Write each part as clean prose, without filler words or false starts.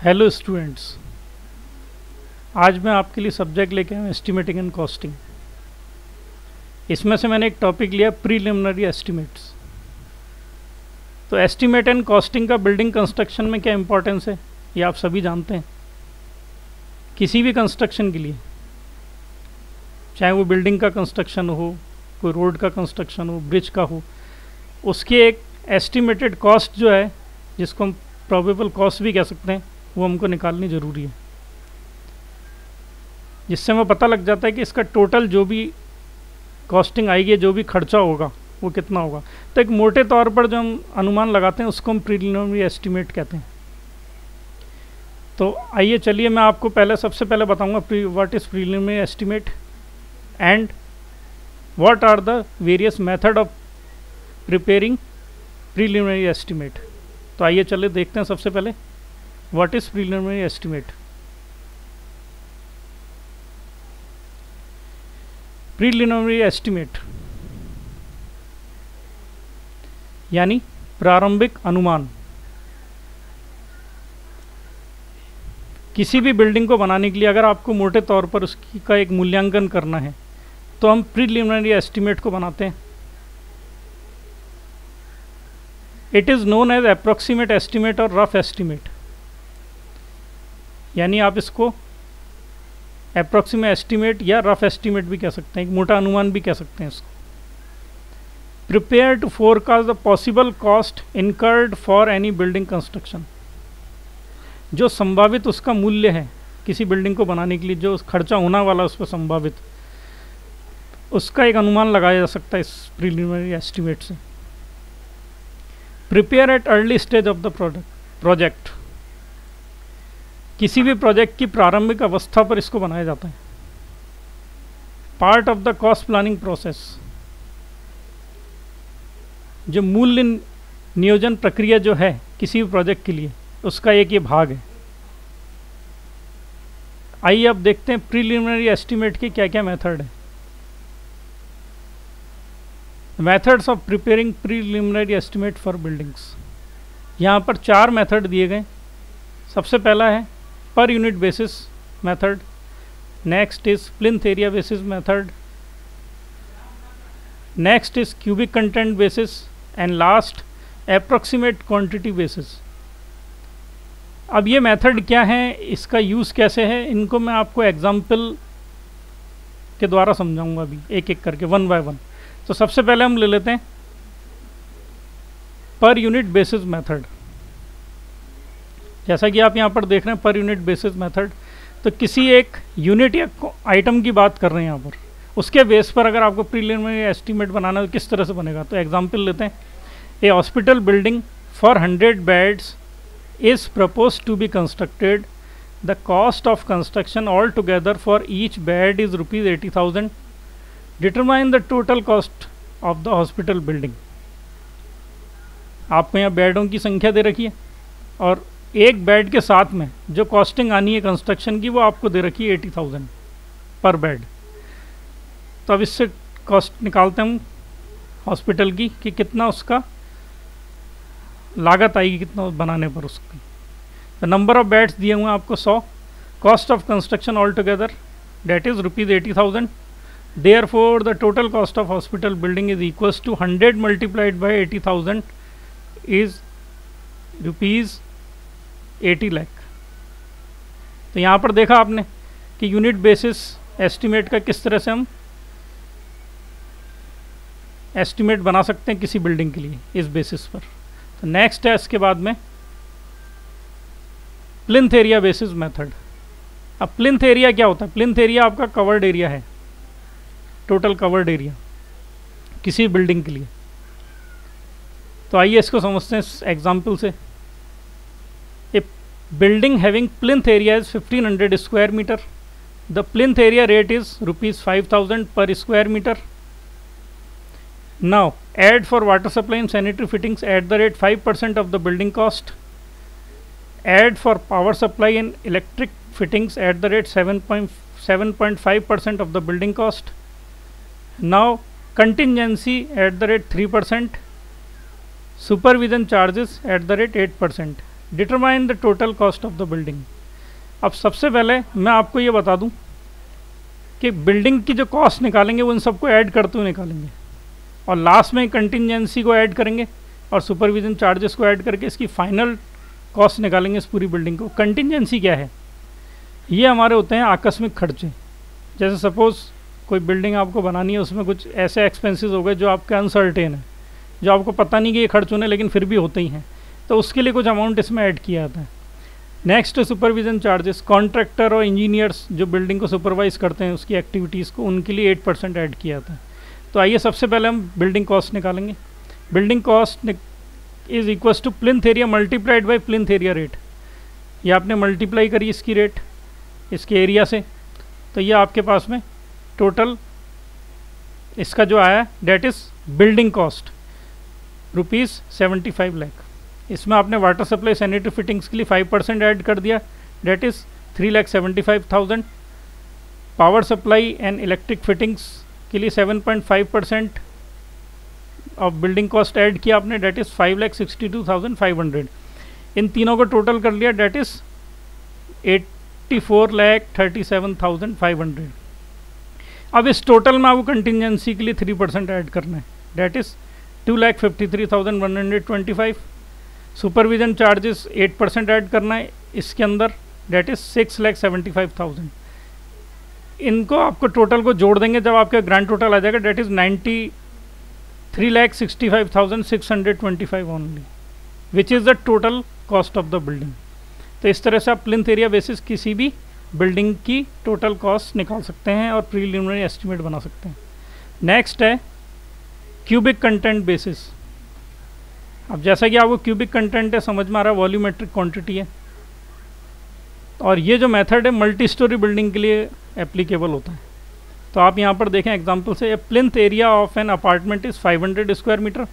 Hello students, आज मैं आपके लिए सब्जेक्ट लेके आया हूँ एस्टिमेटिंग एंड कॉस्टिंग। इसमें से मैंने एक टॉपिक लिया प्रीलिमिनरी एस्टिमेट्स। तो एस्टिमेट एंड कॉस्टिंग का बिल्डिंग कंस्ट्रक्शन में क्या इंपॉर्टेंस है ये आप सभी जानते हैं। किसी भी कंस्ट्रक्शन के लिए, चाहे वो बिल्डिंग का कंस्ट्रक्शन हो, कोई रोड का कंस्ट्रक्शन हो, ब्रिज का हो, उसकी एक एस्टिमेटेड कॉस्ट जो है, जिसको हम प्रोबेबल कॉस्ट भी कह सकते हैं, वो हमको निकालनी ज़रूरी है, जिससे हमें पता लग जाता है कि इसका टोटल जो भी कॉस्टिंग आएगी, जो भी खर्चा होगा वो कितना होगा। तो एक मोटे तौर पर जो हम अनुमान लगाते हैं उसको हम प्रीलिमिनरी एस्टिमेट कहते हैं। तो आइए चलिए मैं आपको सबसे पहले बताऊंगा what is preliminary estimate and what are the various method of preparing preliminary estimate. तो आइए चलिए देखते हैं सबसे पहले what is preliminary estimate. Preliminary estimate यानी प्रारंभिक अनुमान। किसी भी बिल्डिंग को बनाने के लिए अगर आपको मोटे तौर पर उसकी का एक मूल्यांकन करना है तो हम प्रीलिमिनरी एस्टिमेट को बनाते हैं। It is known as approximate estimate और रफ एस्टिमेट, यानी आप इसको अप्रोक्सीमेट एस्टिमेट या रफ एस्टिमेट भी कह सकते हैं, एक मोटा अनुमान भी कह सकते हैं इसको। Prepare to forecast the possible cost incurred for any building construction. जो संभावित उसका मूल्य है किसी बिल्डिंग को बनाने के लिए, जो खर्चा होना वाला उस पर संभावित, उसका एक अनुमान लगाया जा सकता है इस प्रीलिमिनरी एस्टिमेट से। Prepare at early stage of the project. किसी भी प्रोजेक्ट की प्रारंभिक अवस्था पर इसको बनाया जाता है। Part of the cost planning process. जो मूल्य नियोजन प्रक्रिया जो है किसी भी प्रोजेक्ट के लिए, उसका एक ये भाग है। आइए अब देखते हैं प्रीलिमिनरी एस्टिमेट के क्या क्या मेथड है। Methods of preparing preliminary estimate for buildings. यहाँ पर 4 मेथड दिए गए। सबसे पहला है per unit basis method, next is plinth area basis method, next is cubic content basis and last approximate quantity basis. अब ये मेथड क्या है, इसका यूज़ कैसे है, इनको मैं आपको एग्जाम्पल के द्वारा समझाऊंगा अभी एक एक करके, वन बाय वन। तो सबसे पहले हम ले लेते हैं पर यूनिट बेसिस मेथड। जैसा कि आप यहाँ पर देख रहे हैं पर यूनिट बेसिस मेथड, तो किसी एक यूनिट या आइटम की बात कर रहे हैं यहाँ पर, उसके बेस पर अगर आपको प्रीलिमिनरी एस्टिमेट बनाना है तो किस तरह से बनेगा। तो एग्जांपल लेते हैं, a hospital building for 100 beds is propose to be constructed. The cost of construction all together for each bed is ₹80,000। Determine the total cost of the hospital building. आपको यहाँ बेडों की संख्या दे रखी है और एक बेड के साथ में जो कॉस्टिंग आनी है कंस्ट्रक्शन की वो आपको दे रखी है 80,000 पर बेड। तो अब इससे कॉस्ट निकालते हैं हम हॉस्पिटल की कि कितना उसका लागत आएगी, कितना बनाने पर उसकी। तो नंबर ऑफ बेड्स दिए हुए हैं आपको 100। Cost of construction all together that is ₹80,000। Therefore, the total cost of hospital building is equals to 100 multiplied by 80,000 is ₹80 lakh। तो यहाँ पर देखा आपने कि यूनिट बेसिस एस्टिमेट का किस तरह से हम एस्टिमेट बना सकते हैं किसी बिल्डिंग के लिए इस बेसिस पर। तो नेक्स्ट है इसके बाद में प्लिंथ एरिया बेसिस मेथड। अब प्लिंथ एरिया क्या होता है? प्लिंथ एरिया आपका कवर्ड एरिया है, टोटल कवर्ड एरिया किसी बिल्डिंग के लिए। तो आइए इसको समझते हैं इस एग्जाम्पल से। A building having plinth area is 1500 square metre. The plinth area rate is ₹5,000 per square metre. Now add for water supply and sanitary fittings at the rate 5% of the building cost. Add for power supply and electric fittings at the rate 7.5% of the building cost. Now contingency at the rate 3%, supervision charges at the rate 8%. Determine the total cost of the building. अब सबसे पहले मैं आपको ये बता दूं कि building की जो कॉस्ट निकालेंगे वो इन सबको ऐड करते हुए निकालेंगे, और लास्ट में कंटिजेंसी को ऐड करेंगे और सुपरविजन चार्जेस को ऐड करके इसकी फाइनल कॉस्ट निकालेंगे इस पूरी बिल्डिंग को। कंटिजेंसी क्या है? ये हमारे होते हैं आकस्मिक खर्चे। जैसे सपोज़ कोई बिल्डिंग आपको बनानी है, उसमें कुछ ऐसे एक्सपेंसेस हो गए जो आपके अनसर्टेन है, जो आपको पता नहीं कि ये खर्च होने लेकिन फिर भी होते ही हैं, तो उसके लिए कुछ अमाउंट इसमें ऐड किया जाता है। नेक्स्ट सुपरविजन चार्जेस, कॉन्ट्रैक्टर और इंजीनियर्स जो बिल्डिंग को सुपरवाइज करते हैं उसकी एक्टिविटीज़ को, उनके लिए 8% ऐड किया जाता है। तो आइए सबसे पहले हम बिल्डिंग कॉस्ट निकालेंगे। Building cost is equals to plinth area multiplied by plinth area rate. ये आपने मल्टीप्लाई करी इसकी रेट इसके एरिया से, तो ये आपके पास में टोटल इसका जो आया that is building cost ₹75 lakh. इसमें आपने वाटर सप्लाई सैनिटरी फिटिंग्स के लिए 5% ऐड कर दिया, that is 3,75,000। Power supply and electric fittings के लिए 7.5% ऑफ बिल्डिंग कॉस्ट ऐड किया आपने, डेट इज़ 5,62,500। इन तीनों को टोटल कर लिया, डेट इज़ 84,37,500। अब इस टोटल में आपको कंटिजेंसी के लिए 3% ऐड करना है, that is 2,53,125। Supervision charges 8% add करना है इसके अंदर, डेट इज़ 6,75,000। इनको आपको टोटल को जोड़ देंगे जब आपका ग्रैंड टोटल आ जाएगा, that is 93,65,625 only, which is the total cost of the building. तो इस तरह से आप प्लिंथ एरिया बेसिस किसी भी बिल्डिंग की टोटल कॉस्ट निकाल सकते हैं और प्रीलिमिनरी एस्टिमेट बना सकते हैं। नेक्स्ट है क्यूबिक कंटेंट बेसिस। अब जैसा कि आपको क्यूबिक कंटेंट है समझ में आ रहा है, वॉल्यूमेट्रिक क्वांटिटी है, और ये जो मेथड है मल्टी स्टोरी बिल्डिंग के लिए एप्लीकेबल होता है। तो आप यहाँ पर देखें एग्जांपल से, plinth area of an apartment is 500 square metre,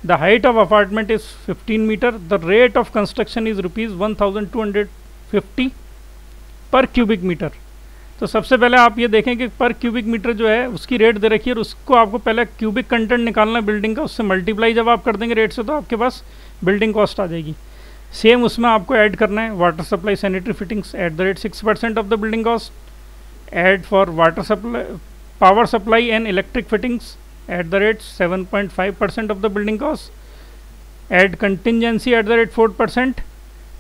the height of apartment is 15 metre, the rate of construction is ₹1,250 per cubic metre. तो सबसे पहले आप ये देखें कि पर क्यूबिक मीटर जो है उसकी रेट दे रखी है, और उसको आपको पहले क्यूबिक कंटेंट निकालना है बिल्डिंग का, उससे मल्टीप्लाई जब आप कर देंगे रेट से तो आपके पास बिल्डिंग कॉस्ट आ जाएगी। सेम उसमें आपको ऐड करना है water supply sanitary fittings at the rate 6% of the building cost, add for water supply power supply and electric fittings at the rate 7.5% of the building cost, add contingency at the rate 4%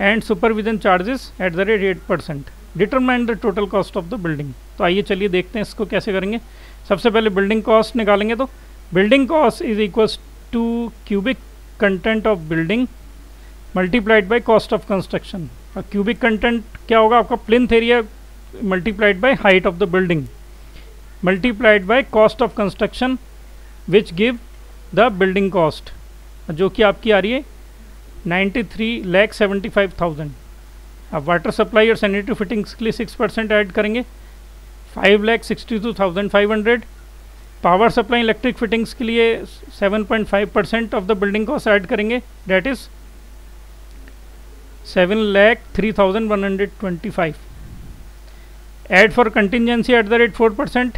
and supervision charges at the rate 8%। Determine the total cost of the building. तो आइए चलिए देखते हैं इसको कैसे करेंगे। सबसे पहले बिल्डिंग कॉस्ट निकालेंगे, तो building cost is equals to cubic content of building multiplied by cost of construction. और क्यूबिक कंटेंट क्या होगा आपका? Plinth area multiplied by height of the building multiplied by cost of construction which give the building cost, जो कि आपकी आ रही है 93,75,000। अब वाटर सप्लाई और सैनिटरी फिटिंग्स के लिए 6% ऐड करेंगे, 5,62,500। पावर सप्लाई इलेक्ट्रिक फिटिंग्स के लिए 7.5% of the building cost add करेंगे, that is 7,03,125। Add for contingency at the rate 4%।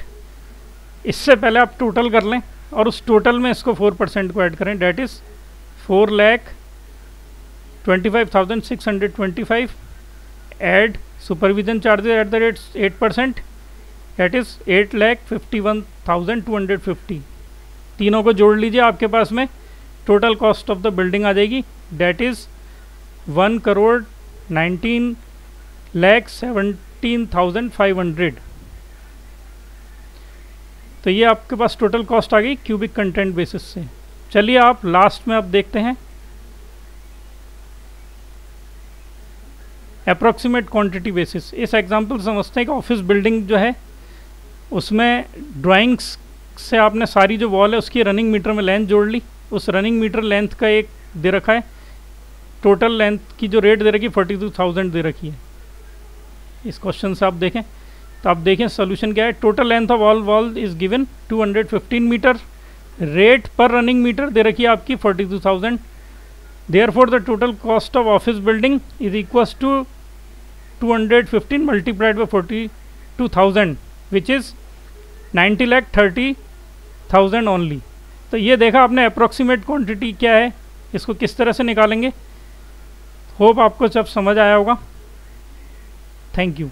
इससे पहले आप टोटल कर लें और उस टोटल में इसको 4% को ऐड करें, that is 4,25,625। Add supervision charges at the rate 8%, that is 8,51,250। तीनों को जोड़ लीजिए, आपके पास में total cost of the building आ जाएगी, डेट इज़ 1,19,17,500। तो ये आपके पास टोटल कॉस्ट आ गई क्यूबिक कंटेंट बेसिस से। चलिए आप लास्ट में आप देखते हैं अप्रॉक्सीमेट क्वांटिटी बेसिस। इस एग्जांपल समझते हैं कि ऑफिस बिल्डिंग जो है उसमें ड्राइंग्स से आपने सारी जो वॉल है उसकी रनिंग मीटर में लेंथ जोड़ ली, उस रनिंग मीटर लेंथ का एक दे रखा है, टोटल लेंथ की जो रेट दे रखी है 42,000 दे रखी है। इस क्वेश्चन से आप देखें तो आप देखें सोल्यूशन क्या है। Total length of all wall is given 215 metre, rate per running metre दे रखी है आपकी 42,000। Therefore the total cost of office building is equals to 215 multiplied by 42,000 which is 90,30,000 only. तो ये देखा आपने अप्रॉक्सीमेट क्वांटिटी क्या है, इसको किस तरह से निकालेंगे। होप आपको सब समझ आया होगा। Thank you.